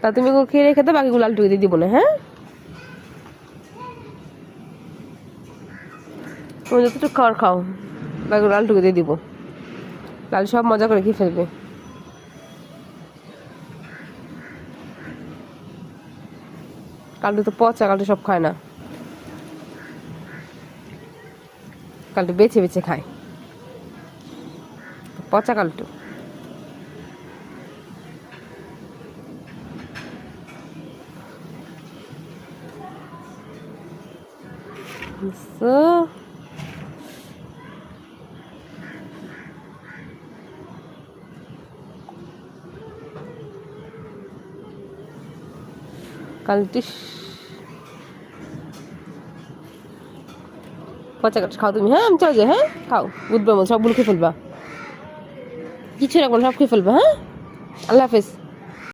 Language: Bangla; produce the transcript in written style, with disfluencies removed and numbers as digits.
তা তুমি খেয়ে রেখে দাও, বাকিগুলো লালটুকে দিয়ে দিব না। হ্যাঁ, তুমি যতটুকু খাওয়ার খাও, বাকিগুলো লালটুকে দিয়ে দিব। লাল সব মজা করে খেয়ে ফেলবে। কালটু তো পচা, কালটু সব খায় না, কালটু বেছে বেছে খায়, পচা কালটু। কালটি পচা কালটু খাও তুমি। হ্যাঁ, আমি চলে যাই। হ্যাঁ, খাও, বুঝবে সবগুলো খেয়ে ফেলবা, কিছু রাখবো, সব খেয়ে ফেলবা। হ্যাঁ, আল্লাহ হাফেজ।